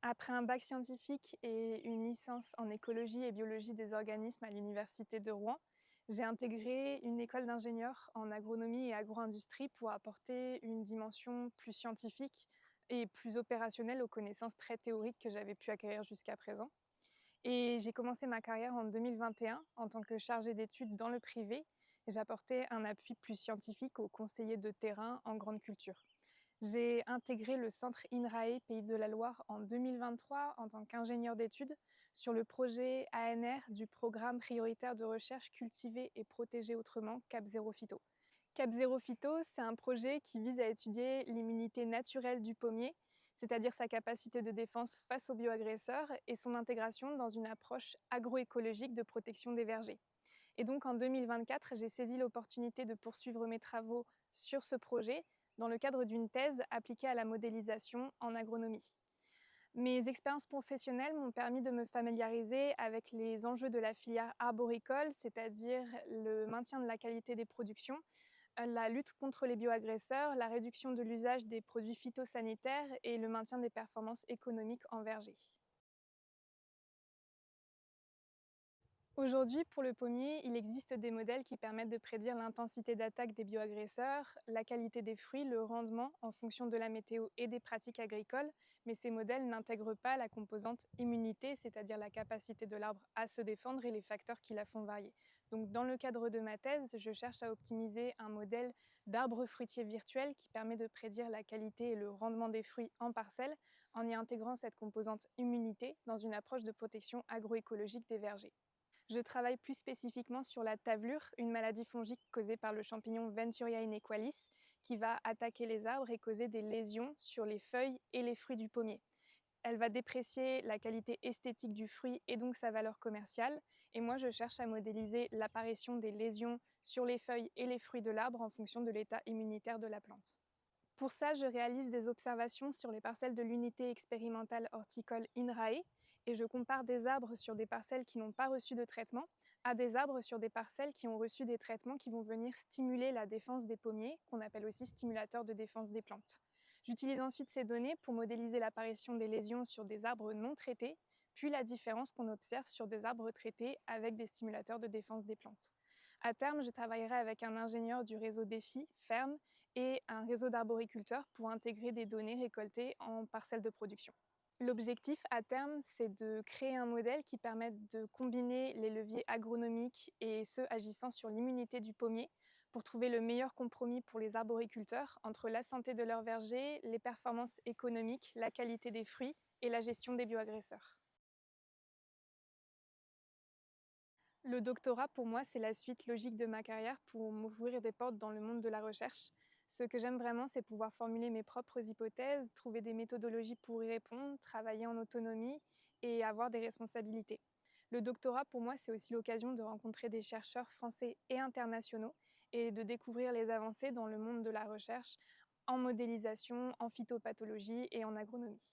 Après un bac scientifique et une licence en écologie et biologie des organismes à l'université de Rouen, j'ai intégré une école d'ingénieur en agronomie et agro-industrie pour apporter une dimension plus scientifique et plus opérationnelle aux connaissances très théoriques que j'avais pu acquérir jusqu'à présent. Et j'ai commencé ma carrière en 2021 en tant que chargée d'études dans le privé et j'apportais un appui plus scientifique aux conseillers de terrain en grande culture. J'ai intégré le centre INRAE Pays de la Loire en 2023 en tant qu'ingénieur d'études sur le projet ANR du programme prioritaire de recherche cultiver et protéger autrement Cap Zéro Phyto. Cap Zéro Phyto, c'est un projet qui vise à étudier l'immunité naturelle du pommier, c'est-à-dire sa capacité de défense face aux bioagresseurs et son intégration dans une approche agroécologique de protection des vergers. Et donc en 2024, j'ai saisi l'opportunité de poursuivre mes travaux sur ce projet dans le cadre d'une thèse appliquée à la modélisation en agronomie. Mes expériences professionnelles m'ont permis de me familiariser avec les enjeux de la filière arboricole, c'est-à-dire le maintien de la qualité des productions, la lutte contre les bioagresseurs, la réduction de l'usage des produits phytosanitaires et le maintien des performances économiques en verger. Aujourd'hui, pour le pommier, il existe des modèles qui permettent de prédire l'intensité d'attaque des bioagresseurs, la qualité des fruits, le rendement en fonction de la météo et des pratiques agricoles, mais ces modèles n'intègrent pas la composante immunité, c'est-à-dire la capacité de l'arbre à se défendre et les facteurs qui la font varier. Donc, dans le cadre de ma thèse, je cherche à optimiser un modèle d'arbre fruitier virtuel qui permet de prédire la qualité et le rendement des fruits en parcelle en y intégrant cette composante immunité dans une approche de protection agroécologique des vergers. Je travaille plus spécifiquement sur la tavelure, une maladie fongique causée par le champignon Venturia inequalis qui va attaquer les arbres et causer des lésions sur les feuilles et les fruits du pommier. Elle va déprécier la qualité esthétique du fruit et donc sa valeur commerciale. Et moi, je cherche à modéliser l'apparition des lésions sur les feuilles et les fruits de l'arbre en fonction de l'état immunitaire de la plante. Pour ça, je réalise des observations sur les parcelles de l'unité expérimentale horticole INRAE et je compare des arbres sur des parcelles qui n'ont pas reçu de traitement à des arbres sur des parcelles qui ont reçu des traitements qui vont venir stimuler la défense des pommiers, qu'on appelle aussi stimulateurs de défense des plantes. J'utilise ensuite ces données pour modéliser l'apparition des lésions sur des arbres non traités, puis la différence qu'on observe sur des arbres traités avec des stimulateurs de défense des plantes. À terme, je travaillerai avec un ingénieur du réseau DEFI, Ferme, et un réseau d'arboriculteurs pour intégrer des données récoltées en parcelles de production. L'objectif à terme, c'est de créer un modèle qui permette de combiner les leviers agronomiques et ceux agissant sur l'immunité du pommier pour trouver le meilleur compromis pour les arboriculteurs entre la santé de leur verger, les performances économiques, la qualité des fruits et la gestion des bioagresseurs. Le doctorat, pour moi, c'est la suite logique de ma carrière pour m'ouvrir des portes dans le monde de la recherche. Ce que j'aime vraiment, c'est pouvoir formuler mes propres hypothèses, trouver des méthodologies pour y répondre, travailler en autonomie et avoir des responsabilités. Le doctorat, pour moi, c'est aussi l'occasion de rencontrer des chercheurs français et internationaux et de découvrir les avancées dans le monde de la recherche en modélisation, en phytopathologie et en agronomie.